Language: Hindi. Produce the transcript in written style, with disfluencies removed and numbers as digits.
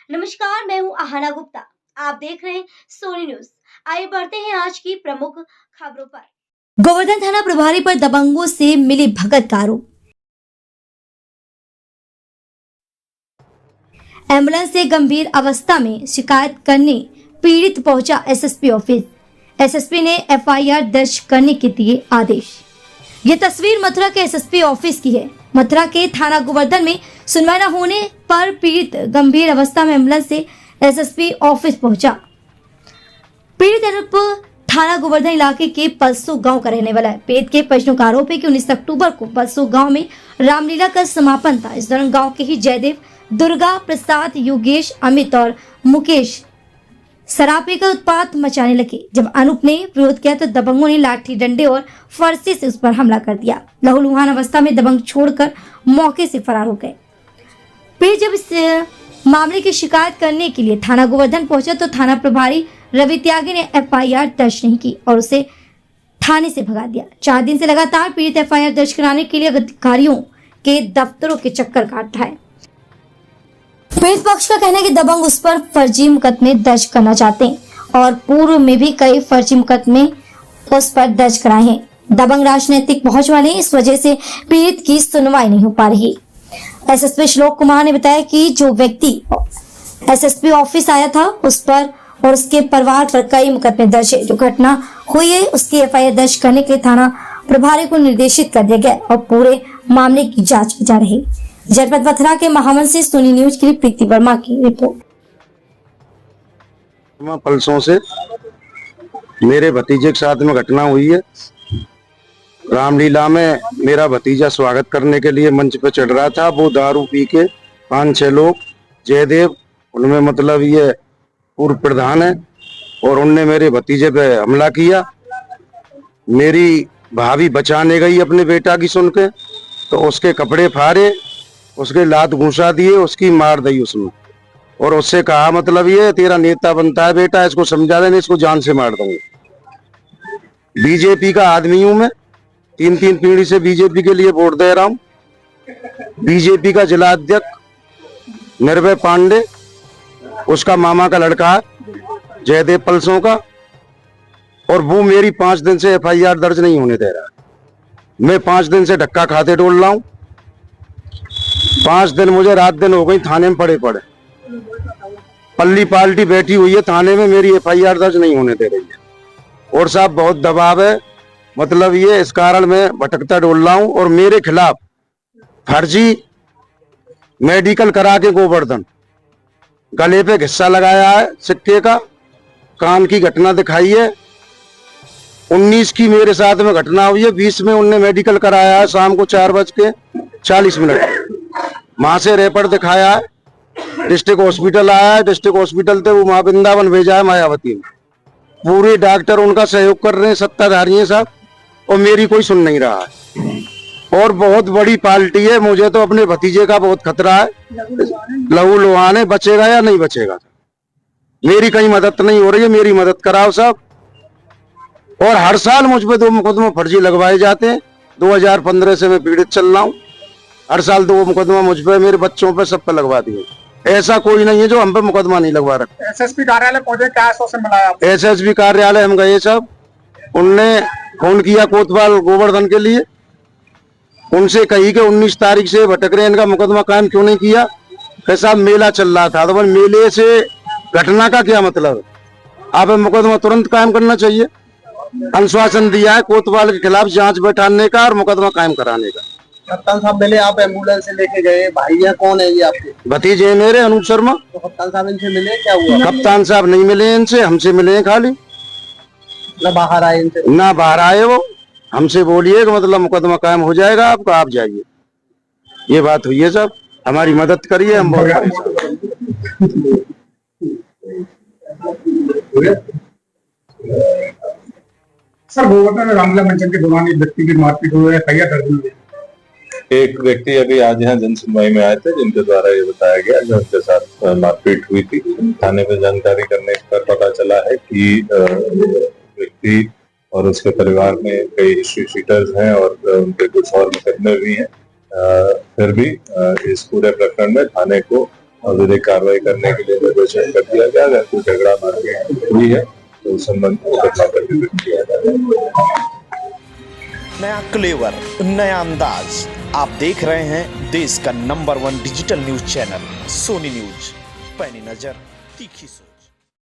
नमस्कार, मैं हूं आहाना गुप्ता। आप देख रहे हैं सोनी न्यूज। आइए बढ़ते हैं आज की प्रमुख खबरों पर। गोवर्धन थाना प्रभारी पर दबंगों से मिली भगत का आरोप। एम्बुलेंस से गंभीर अवस्था में शिकायत करने पीड़ित पहुंचा एसएसपी ऑफिस। एसएसपी ने एफआईआर दर्ज करने के दिए आदेश। ये तस्वीर मथुरा के एसएसपी ऑफिस की है। मथुरा के थाना गोवर्धन में सुनवाई न होने पर पीड़ित गंभीर अवस्था में एम्बुलेंस से एसएसपी ऑफिस पहुंचा। पीड़ित अनूप थाना गोवर्धन इलाके के पलसो गांव का रहने वाला है। पीड़ित के परिजनों का आरोप है कि 19 अक्टूबर को पलसो गांव में रामलीला का समापन था। इस दौरान गांव के ही जयदेव, दुर्गा प्रसाद, योगेश, अमित और मुकेश सरापे का उत्पात मचाने लगे। जब अनूप ने विरोध किया तो दबंगों ने लाठी, डंडे और फरसे से उस पर हमला कर दिया। लहूलुहान अवस्था में दबंग छोड़कर मौके से फरार हो गए। फिर जब इस मामले की शिकायत करने के लिए थाना गोवर्धन पहुंचा तो थाना प्रभारी रवि त्यागी ने एफआईआर दर्ज नहीं की और उसे थाने से भगा दिया। 4 दिन से लगातार पीड़ित एफआईआर दर्ज कराने के लिए अधिकारियों के दफ्तरों के चक्कर काट रहा है। पीड़ित पक्ष का कहना है कि दबंग उस पर फर्जी मुकदमे दर्ज करना चाहते हैं और पूर्व में भी कई फर्जी मुकदमे उस पर दर्ज कराए हैं। दबंग राजनीतिक पहुंच वाले हैं, इस वजह से पीड़ित की सुनवाई नहीं हो पा रही। एसएसपी श्लोक कुमार ने बताया कि जो व्यक्ति एसएसपी ऑफिस आया था उस पर और उसके परिवार पर कई मुकदमे दर्ज है। जो घटना हुई है उसकी एफआईआर दर्ज करने के लिए थाना प्रभारी को निर्देशित कर दिया गया और पूरे मामले की जांच की जा रही। जनपद मथुरा के महावन से सोनी न्यूज के लिए प्रीति वर्मा की रिपोर्ट। पलसों से मेरे भतीजे के साथ में घटना हुई है। रामलीला में मेरा भतीजा स्वागत करने के लिए मंच पे चढ़ रहा था। वो दारू पी के 5-6 लोग, जयदेव उनमें मतलब ये पूर्व प्रधान है, और उनने मेरे भतीजे पे हमला किया। मेरी भाभी बचाने गई अपने बेटा की सुन के तो उसके कपड़े फाड़े, उसके लात घुसा दिए, उसकी मार दी उसने, और उससे कहा मतलब ये तेरा नेता बनता है बेटा, इसको समझा देने, इसको जान से मार दूंगा। बीजेपी का आदमी हूं मैं, 3 पीढ़ी से बीजेपी के लिए वोट दे रहा हूं। बीजेपी का जिला अध्यक्ष निर्भय पांडे, उसका मामा का लड़का है जयदेव पलसों का, और वो मेरी 5 दिन से एफआईआर दर्ज नहीं होने दे रहा है। मैं 5 दिन से धक्का खाते डोल रहा हूं। 5 दिन मुझे रात दिन हो गई थाने में पड़े पल्ली पार्टी बैठी हुई है थाने में, मेरी एफआईआर दर्ज नहीं होने दे रही है। और साहब बहुत दबाव है, मतलब ये इस कारण मैं भटकता डोल रहा हूं। और मेरे खिलाफ फर्जी मेडिकल करा के गोवर्धन, गले पे घिस्सा लगाया है सिक्के का, कान की घटना दिखाई है। 19 की मेरे साथ में घटना हुई है, 20 में उनने मेडिकल कराया है शाम को 4:40 वहां से रेफर दिखाया है, डिस्ट्रिक्ट हॉस्पिटल आया है, डिस्ट्रिक्ट हॉस्पिटल से वो वहां वृंदावन भेजा है मायावती में। पूरे डॉक्टर उनका सहयोग कर रहे हैं, सत्ताधारी हैं साहब, और मेरी कोई सुन नहीं रहा है। और बहुत बड़ी पार्टी है, मुझे तो अपने भतीजे का बहुत खतरा है। लहू लुहान है, बचेगा या नहीं बचेगा। मेरी कहीं मदद नहीं हो रही है, मेरी मदद कराओ साहब। और हर साल मुझ पे 2 मुकदमा फर्जी लगवाए जाते हैं। 2015 से मैं पीड़ित चल रहा हूँ। हर साल 2 मुकदमा मुझ पे, मेरे बच्चों पे, सब पे लगवा दिए। ऐसा कोई नहीं है जो हम पे मुकदमा नहीं लगवा रखा। एसएसपी कार्यालय पहुंचे, क्या आश्वासन मिला आपको? एसएसपी कार्यालय हम गए साहब, उनने फोन किया कोतवाल गोवर्धन के लिए, उनसे कही कि 19 तारीख से भटक रहे, इनका मुकदमा कायम क्यों नहीं किया। फिर साहब मेला चल रहा था, तो मेले से घटना का क्या मतलब, आप मुकदमा तुरंत कायम करना चाहिए। आश्वासन दिया है कोतवाल के खिलाफ जांच बैठाने का और मुकदमा कायम कराने का। कप्तान साहब मिले, आप एम्बुलेंस से लेके गए, भाई कौन है ये आपके? भतीजे मेरे अनूप शर्मा। तो कप्तान साहब इनसे मिले, क्या हुआ? कप्तान साहब नहीं मिले इनसे, हमसे मिले हैं खाली। ना बाहर आए इनसे? ना बाहर आए, वो हमसे बोलिए कि मतलब मुकदमा कायम हो जाएगा आपका, आप जाइए। ये बात हुई है साहब, हमारी मदद करिए, हम बहुत सर गोवर्धन में रामलीला मंचन के दौरान एक व्यक्ति की मारपीट हुई है, कई दर्ज हुई है। एक व्यक्ति अभी आज यहाँ जन सुनवाई में आए थे, जिनके द्वारा ये बताया गया कि उनके साथ मारपीट हुई थी। थाने में जानकारी करने पर पता चला है कि व्यक्ति और उसके परिवार में कई हिस्ट्री शीटर्स हैं और उनके कुछ और मुकदमे भी हैं। फिर भी इस पूरे प्रकरण में थाने को विधिक कार्रवाई करने के लिए निर्देशन कर दिया गया। अगर कोई झगड़ा मारपीट हुई है तो उस संबंध में घटना पंजीकृत किया जाएगा। नया क्लेवर, नया अंदाज। आप देख रहे हैं देश का number 1 digital news channel Sony news. पैनी नजर, तीखी सोच।